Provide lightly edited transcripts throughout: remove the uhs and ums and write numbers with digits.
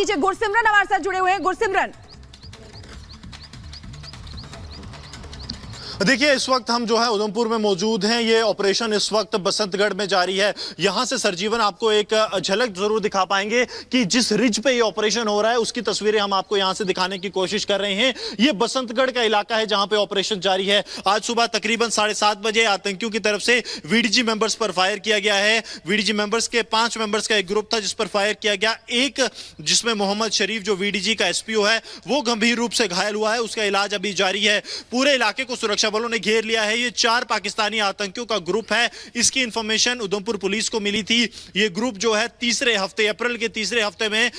कीजिए। गुरसिमरन हमारे साथ जुड़े हुए हैं। गुरसिमरन, देखिए, इस वक्त हम जो है उधमपुर में मौजूद हैं। ये ऑपरेशन इस वक्त बसंतगढ़ में जारी है। यहां से सरजीवन आपको एक झलक जरूर दिखा पाएंगे कि जिस रिज पे ये ऑपरेशन हो रहा है उसकी तस्वीरें हम आपको यहां से दिखाने की कोशिश कर रहे हैं। ये बसंतगढ़ का इलाका है जहां पे ऑपरेशन जारी है। आज सुबह तकरीबन 7:30 बजे आतंकियों की तरफ से वीडीजी मेंबर्स पर फायर किया गया है। वीडीजी मेंबर्स के 5 मेंबर्स का एक ग्रुप था जिस पर फायर किया गया। एक जिसमें मोहम्मद शरीफ जो वीडीजी का एसपीओ है वो गंभीर रूप से घायल हुआ है, उसका इलाज अभी जारी है। पूरे इलाके को सुरक्षा बलों ने घेर लिया है। ये 4 पाकिस्तानी आतंकियों का ग्रुप है। इसकी इंफॉर्मेशन उधमपुर पुलिस को मिली थी। ये ग्रुप जो है तीसरे हफ्ते, अप्रैल के तीसरे हफ्ते में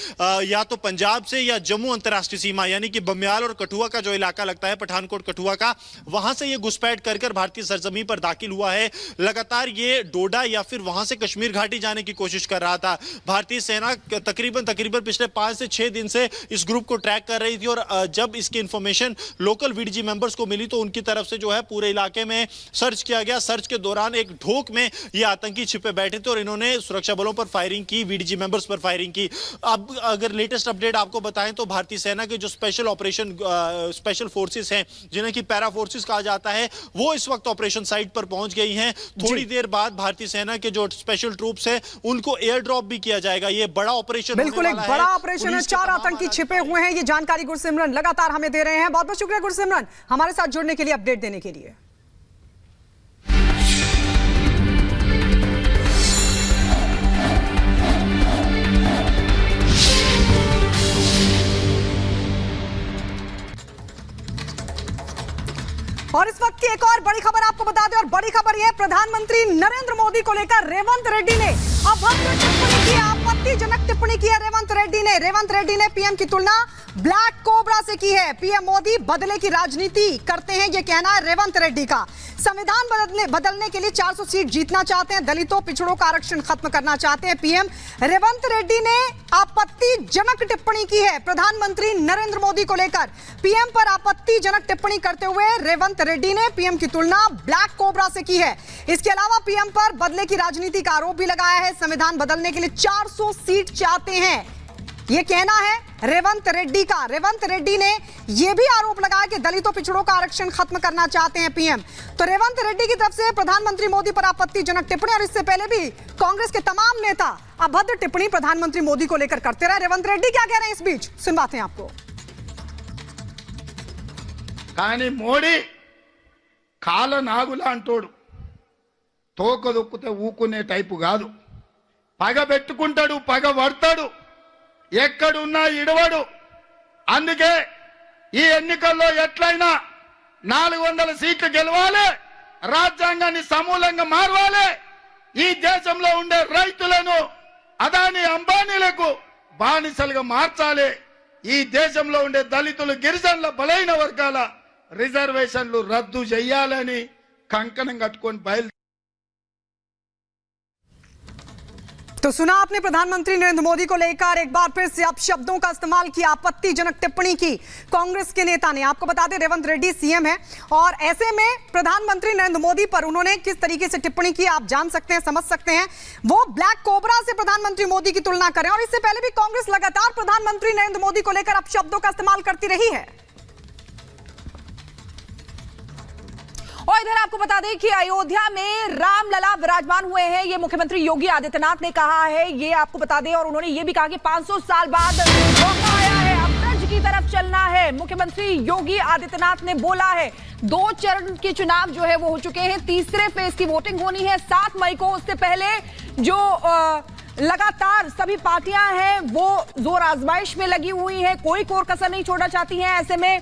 या तो पंजाब से या जम्मू अंतरराष्ट्रीय सीमा यानी कि बमियाल और कठुआ का जो इलाका लगता है, पठानकोट कठुआ का, वहां से ये घुसपैठ कर भारतीय सरजमीन पर दाखिल हुआ है। लगातार ये डोडा या फिर वहां से कश्मीर घाटी जाने की कोशिश कर रहा था। भारतीय सेना तकरीबन पिछले 5 से 6 दिन से इस ग्रुप को ट्रैक कर रही थी और जब इसकी इंफॉर्मेशन लोकल वीडीजी मेंबर्स को मिली तो उनकी तरफ से जो है पूरे इलाके में सर्च किया गया। सर्च के दौरान एक ढोक में ये आतंकी छिपे बैठे थे और इन्होंने सुरक्षा बलों पर फायरिंग की, वीडीजी मेंबर्स पर फायरिंग की। अब अगर लेटेस्ट अपडेट आपको बताएं तो भारतीय सेना के जो स्पेशल फोर्सेस हैं, जिन्हें की पैरा फोर्सेस कहा जाता है, वो इस वक्त ऑपरेशन साइट पर पहुंच गई हैं। थोड़ी देर बाद भारतीय सेना के जो स्पेशल ट्रूप्स हैं उनको एयर ड्रॉप भी किया जाएगा। ये बड़ा ऑपरेशन, बिल्कुल एक बड़ा ऑपरेशन है। 4 आतंकी छिपे हुए हैं। ये जानकारी गुरसिमरन लगातार हमें दे रहे हैं। बहुत बहुत शुक्रिया गुरसिमरन, हमारे साथ जुड़ने के लिए, अपडेट देने के लिए। और इस वक्त की एक और बड़ी खबर आपको बता दें, और बड़ी खबर यह, प्रधानमंत्री नरेंद्र मोदी को लेकर रेवंत रेड्डी ने अभद्र टिप्पणी की, आपत्तिजनक टिप्पणी की है रेवंत रेड्डी ने पीएम की तुलना ब्लैक कोबरा से की है। पीएम मोदी बदले की राजनीति करते हैं, यह कहना है रेवंत रेड्डी का। संविधान बदलने के लिए 400 सीट जीतना चाहते हैं, दलितों पिछड़ों का आरक्षण खत्म करना चाहते हैं पीएम। रेवंत रेड्डी ने आपत्तिजनक टिप्पणी की है प्रधानमंत्री नरेंद्र मोदी को लेकर। पीएम पर आपत्तिजनक टिप्पणी करते हुए रेवंत रेड्डी ने पीएम की तुलना ब्लैक कोबरा से की है। इसके अलावा पीएम पर बदले की राजनीति का आरोप भी लगाया है। संविधान बदलने के लिए 400 सीट चाहते हैं, यह कहना है रेवंत रेड्डी का। रेवंत रेड्डी ने यह भी आरोप लगाया कि दलितों पिछड़ों का आरक्षण खत्म करना चाहते हैं पीएम। तो रेवंत रेड्डी की तरफ से प्रधानमंत्री मोदी पर आपत्तिजनक टिप्पणी, और इससे पहले भी कांग्रेस के तमाम नेता अभद्र टिप्पणी प्रधानमंत्री मोदी को लेकर करते रहे। रेवंत रेड्डी क्या कह रहे हैं इस बीच, सुनवाते हैं आपको। కానీ మోడీ కాల నాగులా అంటోడు, తోక దొక్కితే ఊకునే టైపు కాదు. పగ పెట్టుకుంటాడు, పగ పడతాడు, ఎక్కడున్నా ఇడవడు. అందుకే ఈ ఎన్నికల్లో ఎట్లయినా 400 సీట్లు గెలవాలి, రాజ్యాంగాన్ని సమూలంగా మార్చాలి, ఈ దేశంలో ఉండే రైతులను అదాని అంబానీలకు బానిసలుగా మార్చాలి, ఈ దేశంలో ఉండే దళితులు గిరిజనుల బలైన వర్గాల రిజర్వేషన్లు రద్దు చేయాలని కంకణం కట్టుకొని బయలు। तो सुना आपने प्रधानमंत्री नरेंद्र मोदी को लेकर एक बार फिर से शब्दों का इस्तेमाल किया, आपत्तिजनक टिप्पणी की कांग्रेस के नेता ने। आपको बता दें रेवंत रेड्डी सीएम है और ऐसे में प्रधानमंत्री नरेंद्र मोदी पर उन्होंने किस तरीके से टिप्पणी की आप जान सकते हैं, समझ सकते हैं। वो ब्लैक कोबरा से प्रधानमंत्री मोदी की तुलना करें, और इससे पहले भी कांग्रेस लगातार प्रधानमंत्री नरेंद्र मोदी को लेकर अपशब्दों का इस्तेमाल करती रही है। और इधर आपको बता दें कि अयोध्या में रामलला विराजमान हुए हैं, ये मुख्यमंत्री योगी आदित्यनाथ ने कहा है, ये आपको बता दें। और उन्होंने ये भी कहा कि 500 साल बाद मौका आया है, अब ब्रज की तरफ चलना है। मुख्यमंत्री योगी आदित्यनाथ ने बोला है 2 चरण के चुनाव जो है वो हो चुके हैं, तीसरे फेज की वोटिंग होनी है 7 मई को। उससे पहले जो लगातार सभी पार्टियां हैं वो जोर आजमाइश में लगी हुई हैं, कोई कोर कसर नहीं छोड़ना चाहती हैं। ऐसे में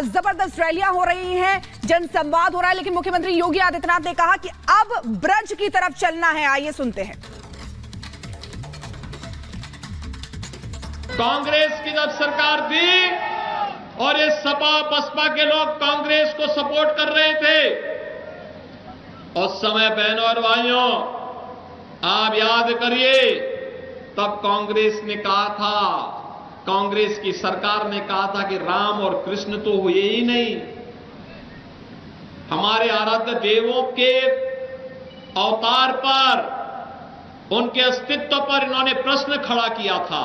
जबरदस्त रैलियां हो रही हैं, जनसंवाद हो रहा है, लेकिन मुख्यमंत्री योगी आदित्यनाथ ने कहा कि अब ब्रज की तरफ चलना है। आइए सुनते हैं। कांग्रेस की जब सरकार थी और ये सपा बसपा के लोग कांग्रेस को सपोर्ट कर रहे थे, उस समय बहनों और भाइयों आप याद करिए, तब कांग्रेस ने कहा था, कांग्रेस की सरकार ने कहा था कि राम और कृष्ण तो हुए ही नहीं, हमारे आराध्य देवों के अवतार पर, उनके अस्तित्व पर इन्होंने प्रश्न खड़ा किया था।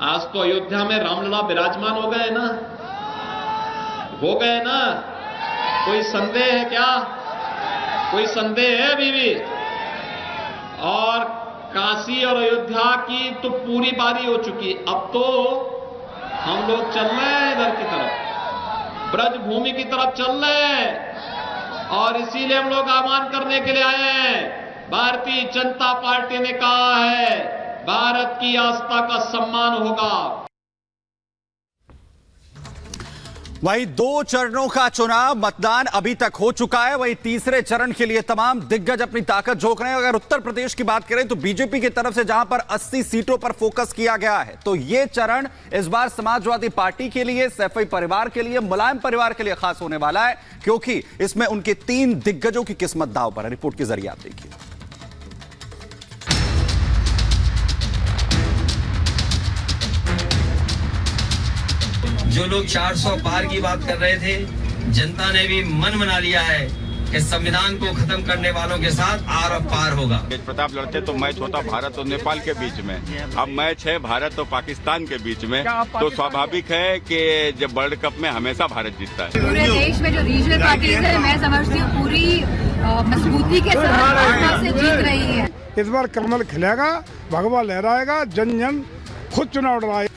आज तो अयोध्या में रामलला विराजमान हो गए ना, हो गए ना। कोई संदेह है क्या? कोई संदेह है अभी भी? और काशी और अयोध्या की तो पूरी बारी हो चुकी, अब तो हम लोग चल रहे हैं इधर की तरफ, ब्रज भूमि की तरफ चल रहे हैं। और इसीलिए हम लोग आह्वान करने के लिए आए हैं। भारतीय जनता पार्टी ने कहा है भारत की आस्था का सम्मान होगा। वहीं 2 चरणों का चुनाव मतदान अभी तक हो चुका है। वहीं तीसरे चरण के लिए तमाम दिग्गज अपनी ताकत झोंक रहे हैं। अगर उत्तर प्रदेश की बात करें तो बीजेपी की तरफ से जहां पर 80 सीटों पर फोकस किया गया है, तो यह चरण इस बार समाजवादी पार्टी के लिए, सैफई परिवार के लिए, मुलायम परिवार के लिए खास होने वाला है, क्योंकि इसमें उनके 3 दिग्गजों की किस्मत दांव पर है। रिपोर्ट के जरिए आप देखिए। जो लोग 400 पार की बात कर रहे थे, जनता ने भी मन बना लिया है कि संविधान को खत्म करने वालों के साथ आर और पार होगा। तेज प्रताप लड़ते तो मैच होता भारत और नेपाल के बीच में, अब मैच है भारत और पाकिस्तान के बीच में, तो स्वाभाविक है कि जब वर्ल्ड कप में हमेशा भारत जीतता है। पूरे देश में जो रीजनल पार्टीज है, मैं समझती हूँ पूरी मजबूती के साथ से जीत रही है। इस बार कमल खिलेगा, भगवा लहराएगा, जन जन खुद चुनाव लड़ाएगा।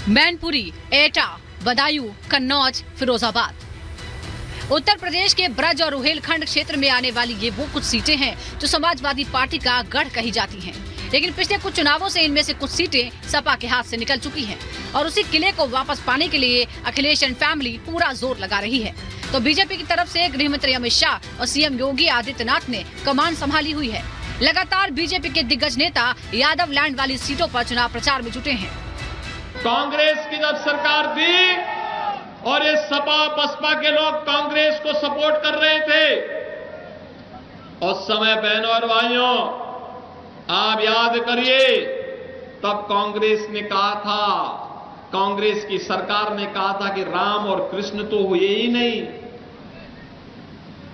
मैनपुरी, एटा, बदायूं, कन्नौज, फिरोजाबाद। उत्तर प्रदेश के ब्रज और रुहेलखंड क्षेत्र में आने वाली ये वो कुछ सीटें हैं जो समाजवादी पार्टी का गढ़ कही जाती हैं। लेकिन पिछले कुछ चुनावों से इनमें से कुछ सीटें सपा के हाथ से निकल चुकी हैं और उसी किले को वापस पाने के लिए अखिलेश एंड फैमिली पूरा जोर लगा रही है। तो बीजेपी की तरफ से गृह मंत्री अमित शाह और सीएम योगी आदित्यनाथ ने कमान संभाली हुई है। लगातार बीजेपी के दिग्गज नेता यादव लैंड वाली सीटों पर चुनाव प्रचार में जुटे हैं। कांग्रेस की जब सरकार थी और ये सपा बसपा के लोग कांग्रेस को सपोर्ट कर रहे थे, उस समय बहनों और भाइयों आप याद करिए, तब कांग्रेस ने कहा था, कांग्रेस की सरकार ने कहा था कि राम और कृष्ण तो हुए ही नहीं।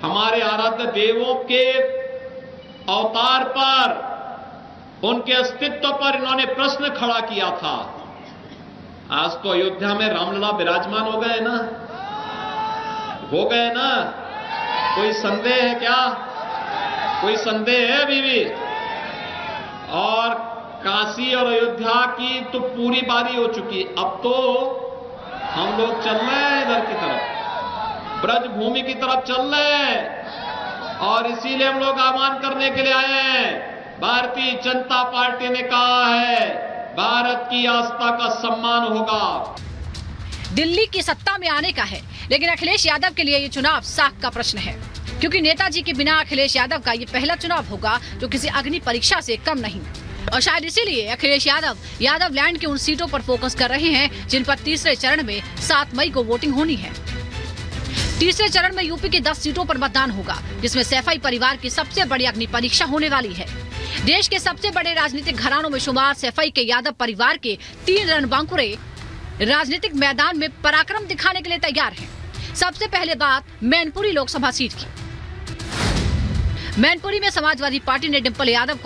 हमारे आराध्य देवों के अवतार पर, उनके अस्तित्व पर इन्होंने प्रश्न खड़ा किया था। आज तो अयोध्या में रामलला विराजमान हो गए ना, हो गए ना। कोई संदेह है क्या? कोई संदेह है अभी भी? और काशी और अयोध्या की तो पूरी बारी हो चुकी, अब तो हम लोग चल रहे हैं इधर की तरफ, ब्रज भूमि की तरफ चल रहे हैं। और इसीलिए हम लोग आह्वान करने के लिए आए हैं। भारतीय जनता पार्टी ने कहा है भारत की आस्था का सम्मान होगा। दिल्ली की सत्ता में आने का है, लेकिन अखिलेश यादव के लिए ये चुनाव साख का प्रश्न है, क्योंकि नेताजी के बिना अखिलेश यादव का ये पहला चुनाव होगा जो किसी अग्नि परीक्षा से कम नहीं। और शायद इसीलिए अखिलेश यादव लैंड की उन सीटों पर फोकस कर रहे हैं जिन पर तीसरे चरण में 7 मई को वोटिंग होनी है। तीसरे चरण में यूपी की 10 सीटों पर मतदान होगा, जिसमें सैफई परिवार की सबसे बड़ी अग्नि परीक्षा होने वाली है। देश के सबसे बड़े राजनीतिक घरानों में शुमार सैफई के यादव परिवार के 3 रणबांकुरे राजनीतिक मैदान में पराक्रम दिखाने के लिए तैयार हैं। सबसे पहले बात मैनपुरी लोकसभा सीट की। मैनपुरी में समाजवादी पार्टी ने डिंपल यादव को